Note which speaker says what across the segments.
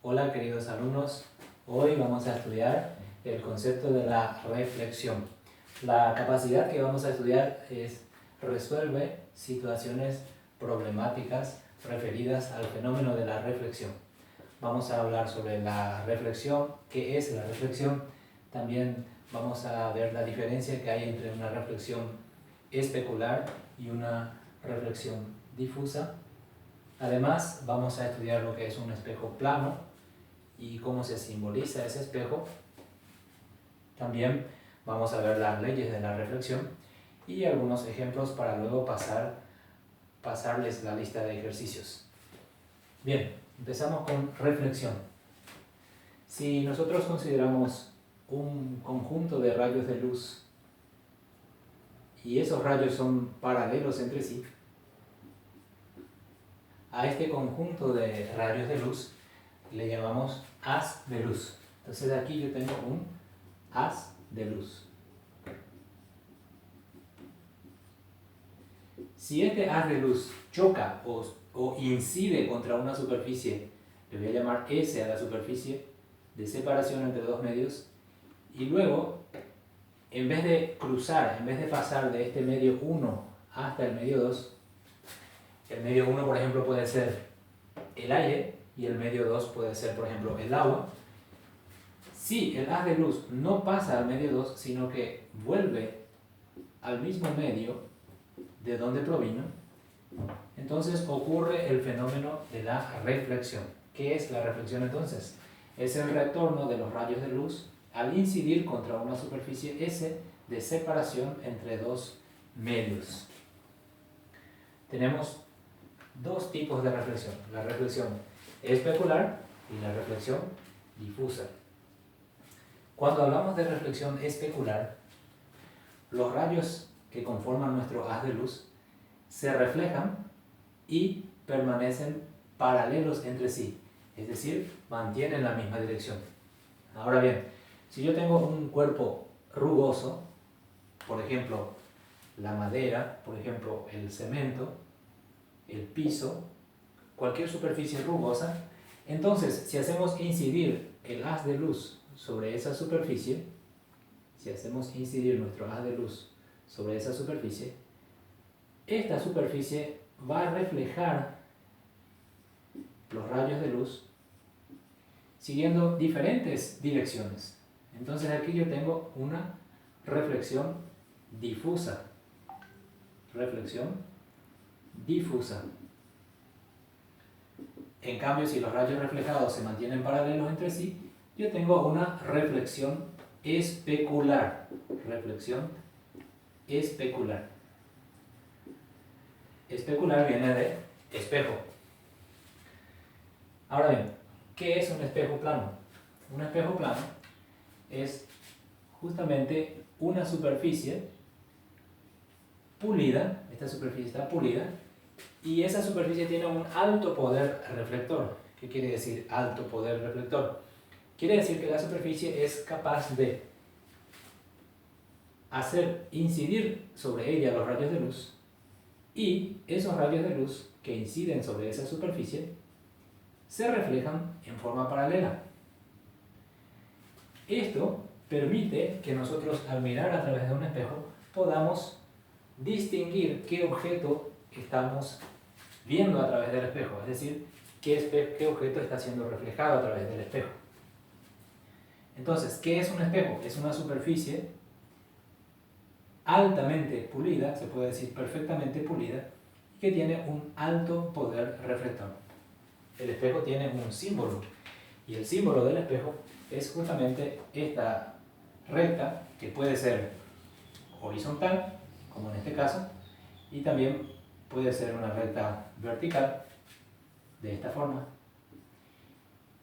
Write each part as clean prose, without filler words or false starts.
Speaker 1: Hola queridos alumnos, hoy vamos a estudiar el concepto de la reflexión. La capacidad que vamos a estudiar es resuelve situaciones problemáticas referidas al fenómeno de la reflexión. Vamos a hablar sobre la reflexión, qué es la reflexión. También vamos a ver la diferencia que hay entre una reflexión especular y una reflexión difusa. Además, vamos a estudiar lo que es un espejo plano y cómo se simboliza ese espejo. También vamos a ver las leyes de la reflexión y algunos ejemplos para luego pasarles la lista de ejercicios. Bien, empezamos con reflexión. Si nosotros consideramos un conjunto de rayos de luz y esos rayos son paralelos entre sí, a este conjunto de rayos de luz le llamamos haz de luz. Entonces aquí yo tengo un haz de luz. Si este haz de luz choca o incide contra una superficie, le voy a llamar S a la superficie de separación entre dos medios, y luego, en vez de cruzar, en vez de pasar de este medio 1 hasta el medio 2, el medio 1 por ejemplo puede ser el aire y el medio 2 puede ser por ejemplo el agua. Si el haz de luz no pasa al medio 2, sino que vuelve al mismo medio de donde provino, entonces ocurre el fenómeno de la reflexión. ¿Qué es la reflexión entonces? Es el retorno de los rayos de luz al incidir contra una superficie S de separación entre dos medios. Tenemos dos tipos de reflexión: la reflexión especular y la reflexión difusa. Cuando hablamos de reflexión especular, los rayos que conforman nuestro haz de luz se reflejan y permanecen paralelos entre sí, es decir, mantienen la misma dirección. Ahora bien, si yo tengo un cuerpo rugoso, por ejemplo, la madera, por ejemplo, el cemento, el piso, cualquier superficie rugosa, entonces si hacemos incidir el haz de luz sobre esa superficie, si hacemos incidir nuestro haz de luz sobre esa superficie, esta superficie va a reflejar los rayos de luz siguiendo diferentes direcciones. Entonces aquí yo tengo una reflexión difusa. Reflexión difusa. En cambio, si los rayos reflejados se mantienen paralelos entre sí, yo tengo una reflexión especular. Reflexión especular. Especular viene de espejo. Ahora bien, ¿qué es un espejo plano? Un espejo plano es justamente una superficie pulida, esta superficie está pulida, y esa superficie tiene un alto poder reflector. ¿Qué quiere decir alto poder reflector? Quiere decir que la superficie es capaz de hacer incidir sobre ella los rayos de luz, y esos rayos de luz que inciden sobre esa superficie se reflejan en forma paralela. Esto permite que nosotros, al mirar a través de un espejo, podamos distinguir qué objeto estamos viendo a través del espejo, es decir, qué objeto está siendo reflejado a través del espejo. Entonces, ¿qué es un espejo? Es una superficie altamente pulida, se puede decir perfectamente pulida, que tiene un alto poder reflector. El espejo tiene un símbolo, y el símbolo del espejo es justamente esta recta, que puede ser horizontal, como en este caso, y también puede ser una recta vertical, de esta forma.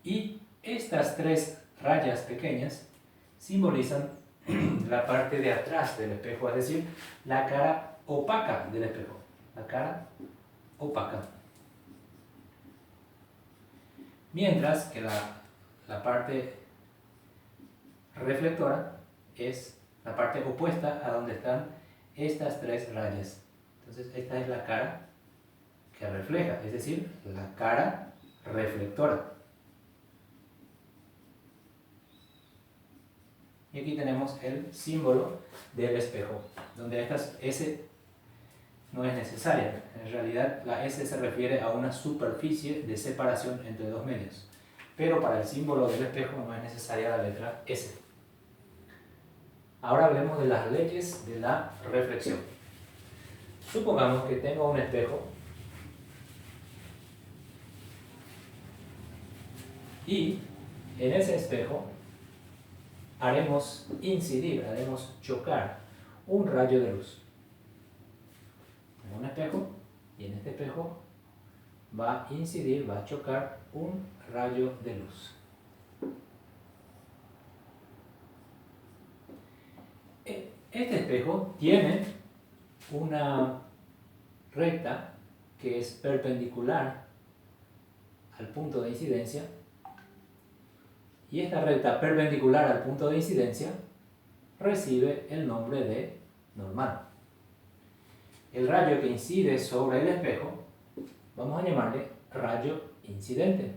Speaker 1: Y estas tres rayas pequeñas simbolizan la parte de atrás del espejo, es decir, la cara opaca del espejo. La cara opaca. Mientras que la parte reflectora es la parte opuesta a donde están estas tres rayas. Entonces esta es la cara que refleja, es decir, la cara reflectora. Y aquí tenemos el símbolo del espejo, donde esta S no es necesaria. En realidad la S se refiere a una superficie de separación entre dos medios. Pero para el símbolo del espejo no es necesaria la letra S. Ahora hablemos de las leyes de la reflexión. Supongamos que tengo un espejo y en ese espejo haremos incidir, haremos chocar un rayo de luz. Tengo un espejo y en este espejo va a incidir, va a chocar un rayo de luz. Este espejo tiene una recta que es perpendicular al punto de incidencia, y esta recta perpendicular al punto de incidencia recibe el nombre de normal. El rayo que incide sobre el espejo vamos a llamarle rayo incidente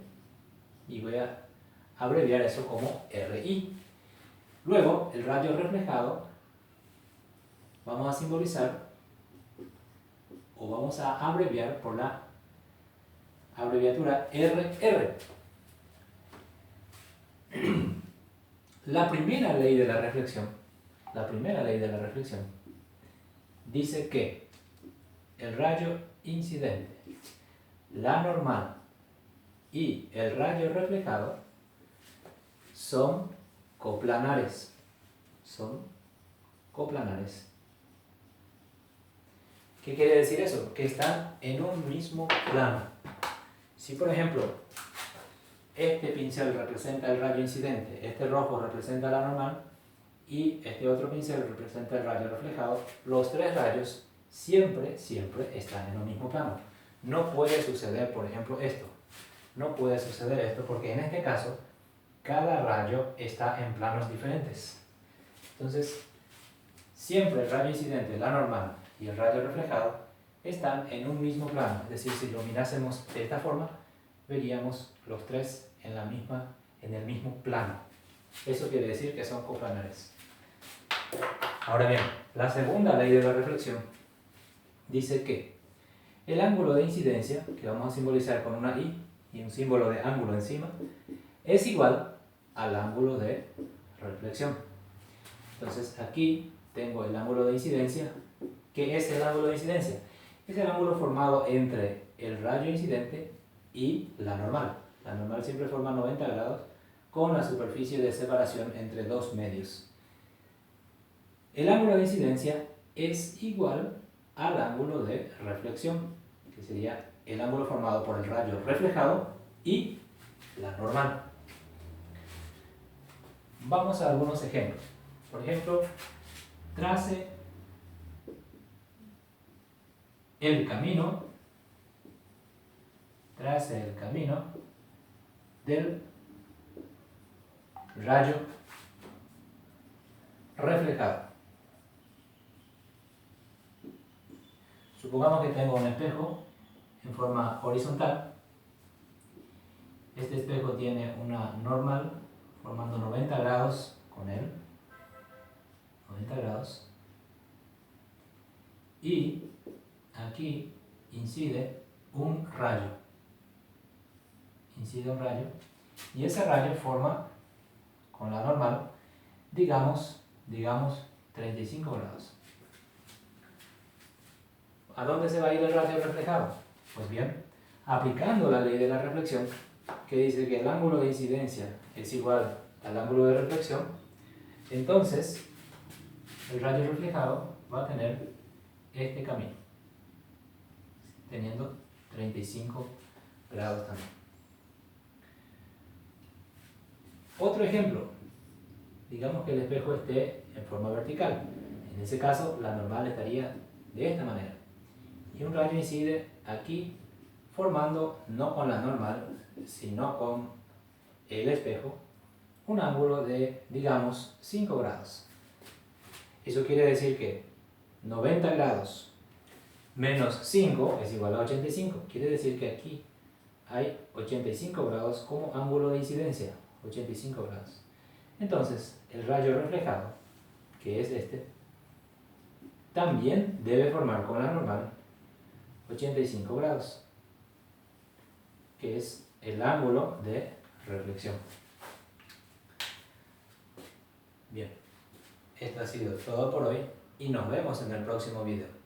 Speaker 1: y voy a abreviar eso como RI. Luego el rayo reflejado vamos a simbolizar o vamos a abreviar por la abreviatura RR. La primera ley de la reflexión dice que el rayo incidente, la normal y el rayo reflejado son coplanares. ¿Qué quiere decir eso? Que están en un mismo plano. Si por ejemplo este pincel representa el rayo incidente, este rojo representa la normal y este otro pincel representa el rayo reflejado, los tres rayos siempre están en un mismo plano. No puede suceder, por ejemplo, esto. No puede suceder esto porque en este caso cada rayo está en planos diferentes. Entonces, siempre el rayo incidente, la normal y el rayo reflejado están en un mismo plano. Es decir, si lo mirásemos de esta forma, veríamos los tres en el mismo plano. Eso quiere decir que son coplanares. Ahora bien, la segunda ley de la reflexión dice que el ángulo de incidencia, que vamos a simbolizar con una I y un símbolo de ángulo encima, es igual al ángulo de reflexión. Entonces aquí tengo el ángulo de incidencia. ¿Qué es el ángulo de incidencia? Es el ángulo formado entre el rayo incidente y la normal. La normal siempre forma 90 grados con la superficie de separación entre dos medios. El ángulo de incidencia es igual al ángulo de reflexión, que sería el ángulo formado por el rayo reflejado y la normal. Vamos a algunos ejemplos. Por ejemplo, trace el camino del rayo reflejado. Supongamos que tengo un espejo en forma horizontal. Este espejo tiene una normal formando 90 grados con él. 90 grados. Y aquí incide un rayo. Y ese rayo forma con la normal, digamos 35 grados. ¿A dónde se va a ir el rayo reflejado? Pues bien, aplicando la ley de la reflexión, que dice que el ángulo de incidencia es igual al ángulo de reflexión, entonces el rayo reflejado va a tener este camino, teniendo 35 grados también. Otro ejemplo, digamos que el espejo esté en forma vertical. En ese caso, la normal estaría de esta manera. Y un rayo incide aquí, formando, no con la normal, sino con el espejo, un ángulo de, digamos, 5 grados. Eso quiere decir que 90 grados menos 5 es igual a 85. Quiere decir que aquí hay 85 grados como ángulo de incidencia. 85 grados. Entonces, el rayo reflejado, que es este, también debe formar con la normal 85 grados, que es el ángulo de reflexión. Bien, esto ha sido todo por hoy y nos vemos en el próximo video.